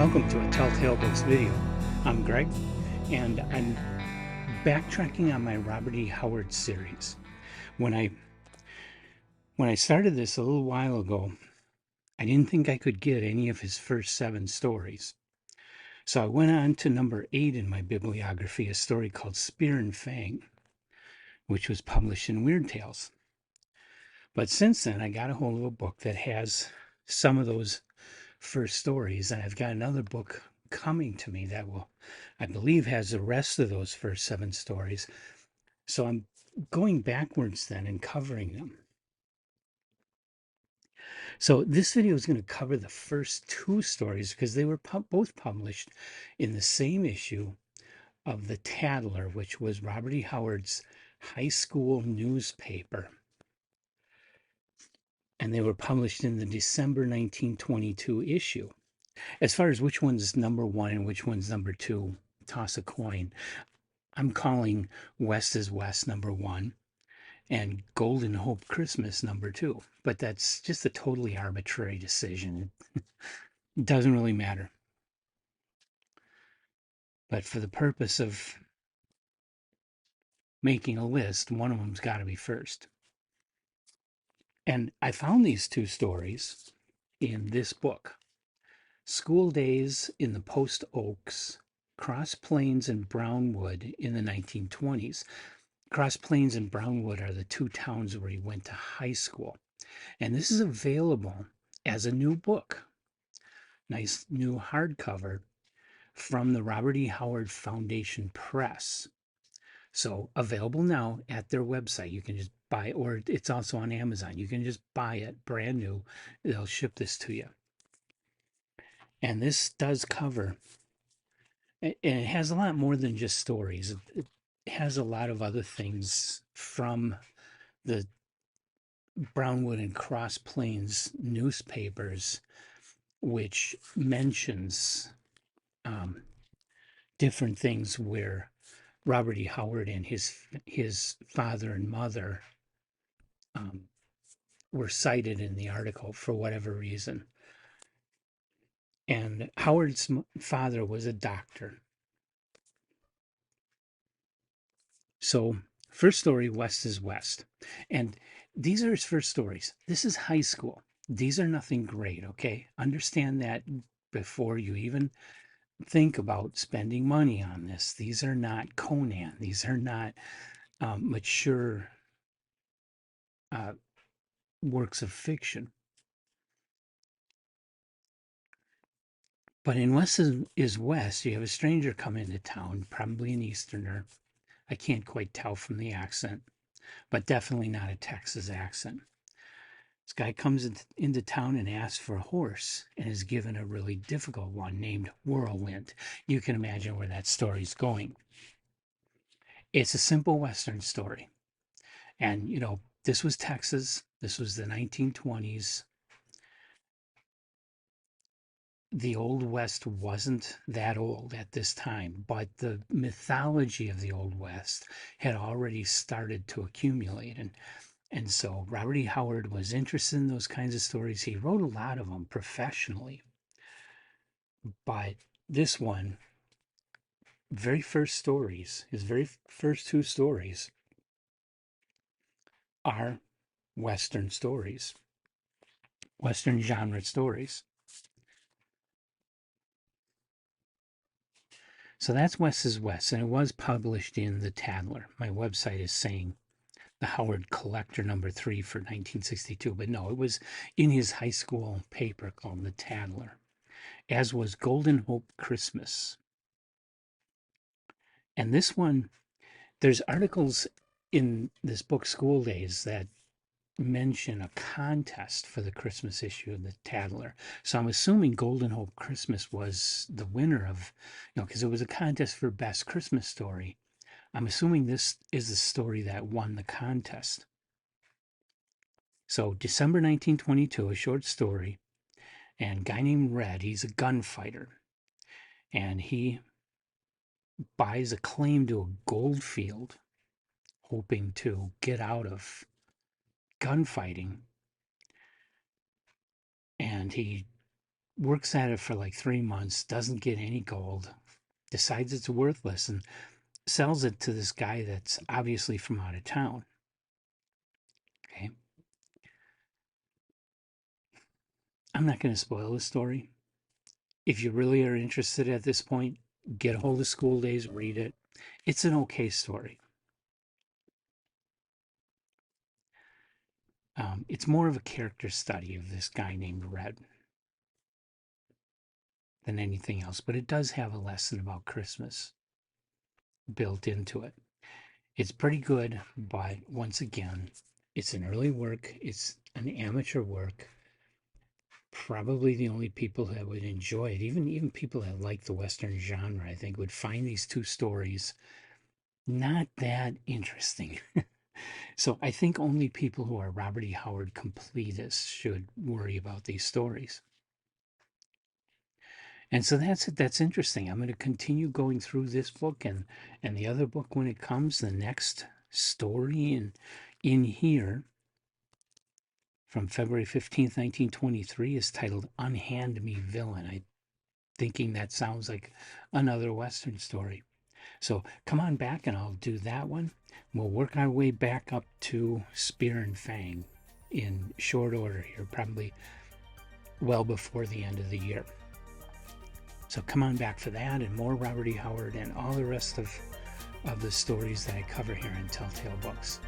welcome to a Telltale Books video. I'm Greg, and I'm backtracking on my Robert E. Howard series. When I started this a little while ago, I didn't think I could get any of his first 7 stories. So I went on to number 8 in my bibliography, a story called Spear and Fang, which was published in Weird Tales. But since then, I got a hold of a book that has some of those first stories, and I've got another book coming to me that will, I believe, has the rest of those first 7 stories. So I'm going backwards then and covering them. So this video is going to cover the first 2 stories because they were both published in the same issue of the Tatler, which was Robert E. Howard's high school newspaper. And they were published in the December 1922 issue. As far as which one's number 1 and which one's number 2, toss a coin. I'm calling West is West number 1 and Golden Hope Christmas number 2. But that's just a totally arbitrary decision. It doesn't really matter. But for the purpose of making a list, one of them's got to be first. And I found these 2 stories in this book, School Days in the Post Oaks, Cross Plains and Brownwood in the 1920s. Cross Plains and Brownwood are the 2 towns where he went to high school. And this is available as a new book, nice new hardcover from the Robert E. Howard Foundation Press. So available now at their website. You can just buy, or it's also on Amazon. You can just buy it brand new. They'll ship this to you. And this does cover, and it has a lot more than just stories. It has a lot of other things from the Brownwood and Cross Plains newspapers, which mentions different things where Robert E. Howard and his father and mother were cited in the article for whatever reason. And Howard's father was a doctor. So, first story, West is West. And these are his first stories. This is high school. These are nothing great, okay? Understand that before you even think about spending money on this. These are not Conan. These are not mature works of fiction. But in West is West, you have a stranger come into town, probably an Easterner. I can't quite tell from the accent, but definitely not a Texas accent. This guy comes into town and asks for a horse and is given a really difficult one named Whirlwind. You can imagine where that story's going. It's a simple Western story. And, this was Texas. This was the 1920s. The Old West wasn't that old at this time, but the mythology of the Old West had already started to accumulate. And so Robert E. Howard was interested in those kinds of stories. He wrote a lot of them professionally. But this one, very first stories, his very first 2 stories are Western stories, Western genre stories. So that's West is West, and it was published in the Tatler. My website is saying the Howard Collector number 3 for 1962, but no, it was in his high school paper called the Tatler, as was Golden Hope Christmas. And this one, there's articles in this book, School Days, that mention a contest for the Christmas issue of the Tatler. So I'm assuming Golden Hope Christmas was the winner of, because it was a contest for best Christmas story. I'm assuming this is the story that won the contest. So December 1922, a short story, and a guy named Red, he's a gunfighter, and he buys a claim to a gold field, hoping to get out of gunfighting. And he works at it for like 3 months, doesn't get any gold, decides it's worthless, and sells it to this guy that's obviously from out of town. Okay. I'm not going to spoil the story. If you really are interested at this point, get a hold of School Days, read it. It's an okay story. It's more of a character study of this guy named Red than anything else, but it does have a lesson about Christmas built into it. It's pretty good, but once again, it's an early work, it's an amateur work. Probably the only people that would enjoy it, even people that like the Western genre, I think would find these two stories not that interesting. So I think only people who are Robert E. Howard completists should worry about these stories. And so that's it. That's interesting. I'm going to continue going through this book and the other book when it comes. The next story in here from February 15th, 1923 is titled Unhand Me Villain. I'm thinking that sounds like another Western story. So come on back and I'll do that one. We'll work our way back up to Spear and Fang in short order here, probably well before the end of the year. So come on back for that and more Robert E. Howard and all the rest of the stories that I cover here in Telltale Books.